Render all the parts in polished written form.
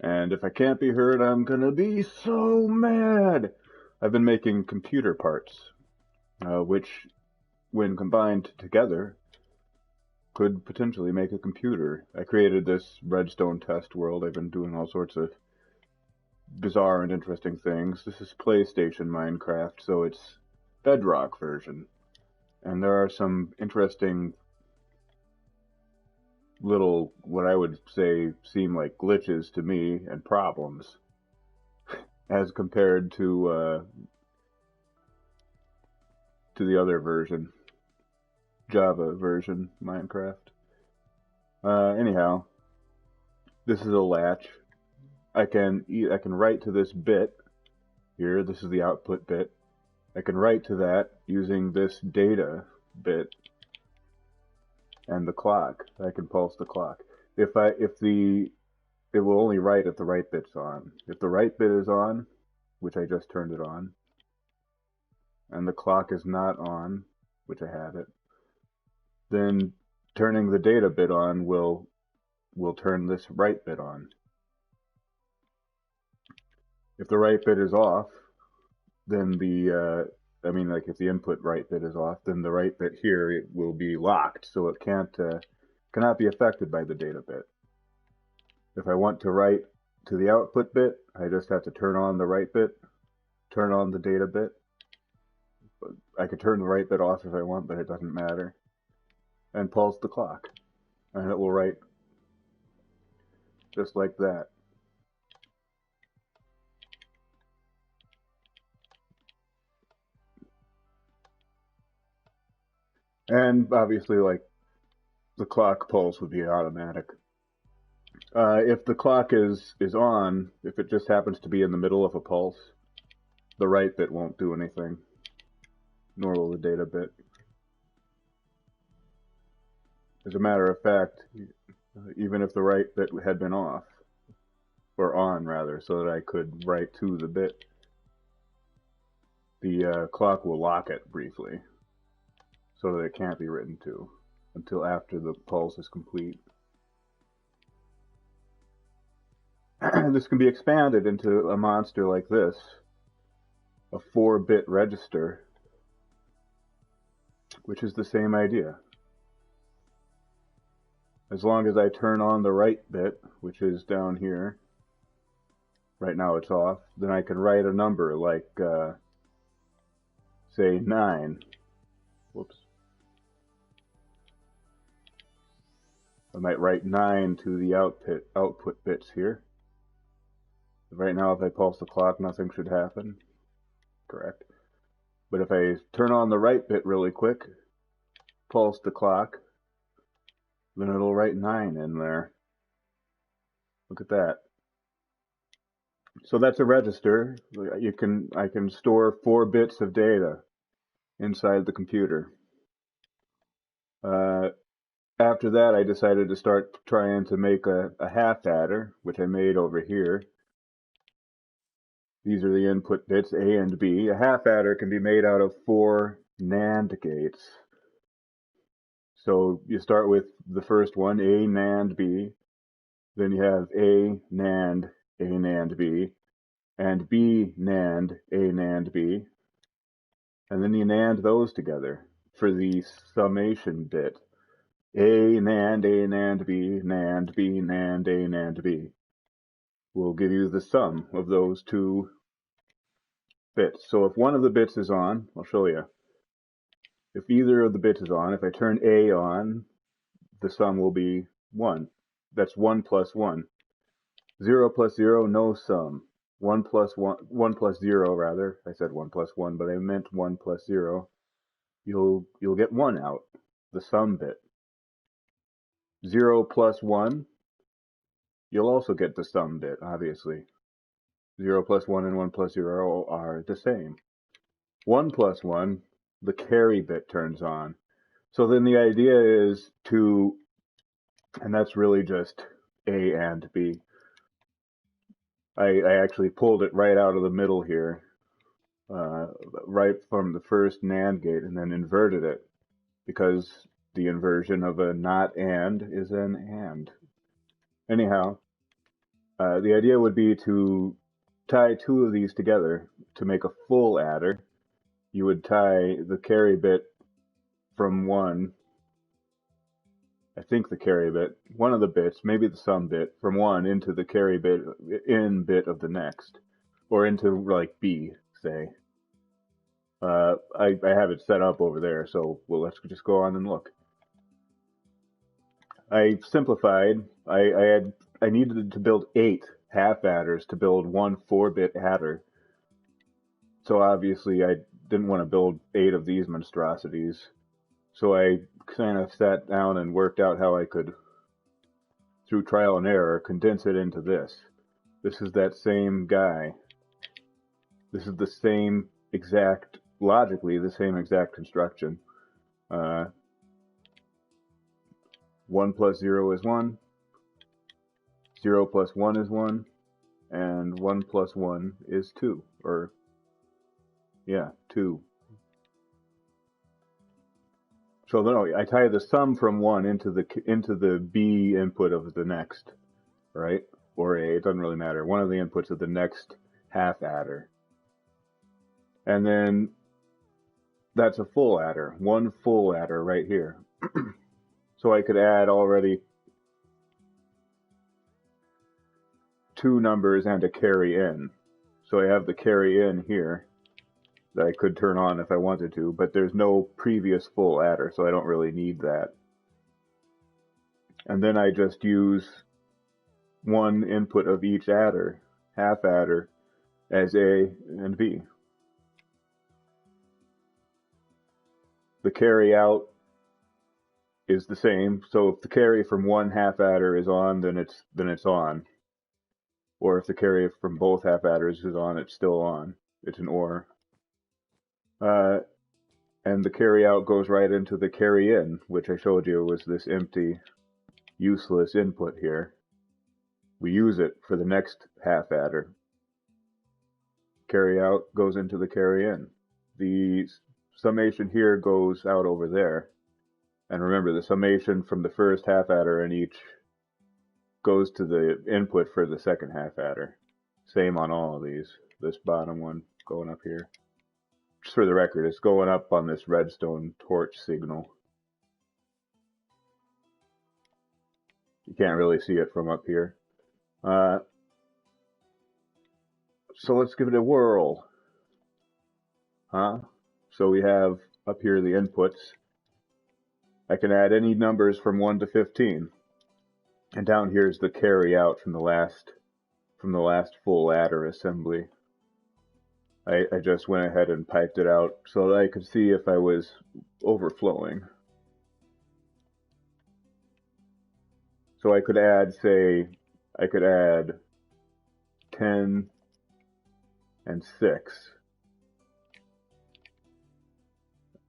And if I can't be heard, I'm gonna be so mad. I've been making computer parts, which, when combined together, could potentially make a computer. I created this redstone test world. I've been doing all sorts of bizarre and interesting things. This is PlayStation Minecraft, so it's Bedrock version. And there are some interesting little, what I would say seem like glitches to me and problems as compared to the other version, Java version Minecraft. Anyhow, this is a latch. I can write to this bit here. This is the output bit. I can write to that using this data bit and the clock. I can pulse the clock. It will only write if the right bit's on. If the right bit is on, which I just turned it on, and the clock is not on, which I have it, then turning the data bit on will turn this right bit on. If the right bit is off, then if the input right bit is off, then the right bit here, it will be locked, so it cannot be affected by the data bit. If I want to write to the output bit, I just have to turn on the right bit, turn on the data bit. I could turn the right bit off if I want, but it doesn't matter. And pulse the clock, and it will write just like that. And obviously, like, the clock pulse would be automatic. If the clock is on, if it just happens to be in the middle of a pulse, the right bit won't do anything, nor will the data bit. As a matter of fact, even if the right bit had been off, or on rather, so that I could write to the bit, the clock will lock it briefly, so that it can't be written to until after the pulse is complete. This can be expanded into a monster like this, a 4-bit register, which is the same idea. As long as I turn on the right bit, which is down here, right now it's off, then I can write a number like, say, 9. Whoops. I might write 9 to the output bits here. Right now, if I pulse the clock, nothing should happen. Correct. But if I turn on the right bit really quick, pulse the clock, then it'll write 9 in there. Look at that. So that's a register. I can store 4 bits of data inside the computer. After that, I decided to start trying to make a half adder, which I made over here. These are the input bits, A and B. A half adder can be made out of 4 NAND gates. So you start with the first one, A NAND B. Then you have A NAND B, and B NAND A NAND B. And then you NAND those together for the summation bit. A NAND B, NAND B, NAND A NAND B will give you the sum of those 2 bits. So if one of the bits is on, I'll show you. If either of the bits is on, if I turn A on, the sum will be 1. That's 1 plus 1. 0 plus 0, no sum. 1 plus 0 rather. I said 1 plus 1, but I meant 1 plus 0. You'll get 1 out, the sum bit. 0 plus 1, you'll also get the sum bit, obviously. 0 plus 1 and 1 plus 0 are the same. 1 plus 1, the carry bit turns on. So then the idea is and that's really just A and B. I actually pulled it right out of the middle here, right from the first NAND gate, and then inverted it, because the inversion of a not and is an and. Anyhow, The idea would be to tie two of these together to make a full adder. You would tie the carry bit from one, I think the carry bit, one of the bits, maybe the sum bit, from one into the carry bit in bit of the next, or into like B, say. I have it set up over there, so well, let's just go on and look. I simplified. I needed to build 8 half adders to build one 4-bit adder. So obviously I didn't want to build 8 of these monstrosities. So I kind of sat down and worked out how I could, through trial and error, condense it into this. This is that same guy. This is the same exact, logically, the same exact construction. 1 plus 0 is 1, 0 plus 1 is 1, and 1 plus 1 is 2, or, yeah, 2. So no, I tie the sum from 1 into the B input of the next, right? Or A, it doesn't really matter. One of the inputs of the next half adder. And then that's a full adder, one full adder right here. So I could add already 2 numbers and a carry in. So I have the carry in here that I could turn on if I wanted to, but there's no previous full adder, so I don't really need that. And then I just use one input of each adder, half adder, as A and B. The carry out is the same, so if the carry from one half adder is on, then it's on. Or if the carry from both half adders is on, it's still on. It's an OR. And the carry out goes right into the carry in, which I showed you was this empty, useless input here. We use it for the next half adder. Carry out goes into the carry in. The summation here goes out over there. And remember, the summation from the first half adder in each goes to the input for the second half adder. Same on all of these. This bottom one going up here. Just for the record, it's going up on this redstone torch signal. You can't really see it from up here. So let's give it a whirl. So we have up here the inputs. I can add any numbers from 1 to 15. And down here is the carry out from the last full adder assembly. I just went ahead and piped it out so that I could see if I was overflowing. So I could add, say, 10 and 6.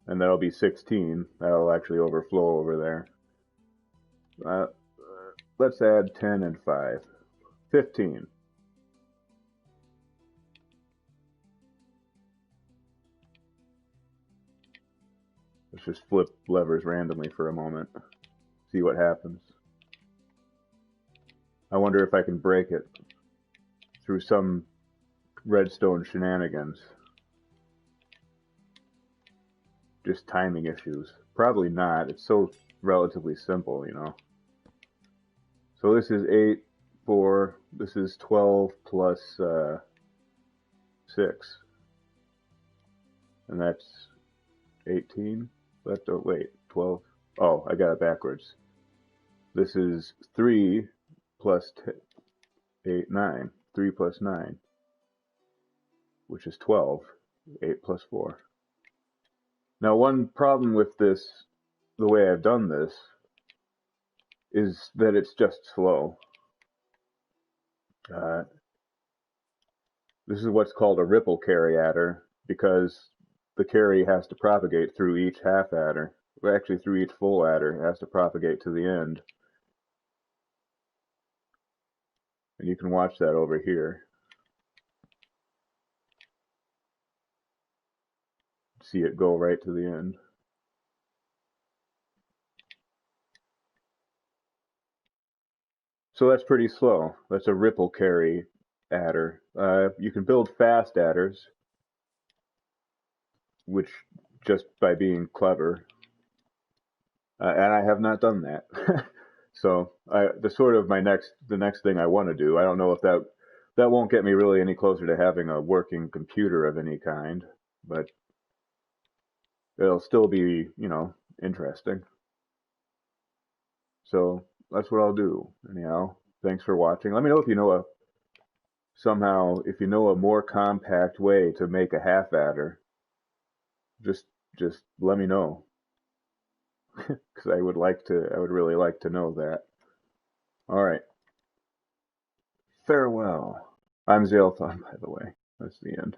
And that'll be 16. That'll actually overflow over there. Let's add 10 and 5. 15. Let's just flip levers randomly for a moment. See what happens. I wonder if I can break it through some redstone shenanigans. Just timing issues. Probably not. It's so relatively simple, you know. So this is 8, 4. This is 12 plus 6. And that's 18. Wait, 12. Oh, I got it backwards. This is 3 plus 8, 9. 3 plus 9, which is 12. 8 plus 4. Now, one problem with this, the way I've done this, is that it's just slow. This is what's called a ripple carry adder, because the carry has to propagate through each half adder. Well, actually, through each full adder, it has to propagate to the end. And you can watch that over here. See it go right to the end. So that's pretty slow. That's a ripple carry adder. You can build fast adders, which just by being clever, and I have not done that. So the next thing I want to do. I don't know if that won't get me really any closer to having a working computer of any kind, but it'll still be, interesting. So that's what I'll do. Anyhow, thanks for watching. Let me know if you know a more compact way to make a half adder. Just let me know, because I would really like to know that. All right. Farewell. I'm Zalethon, by the way. That's the end.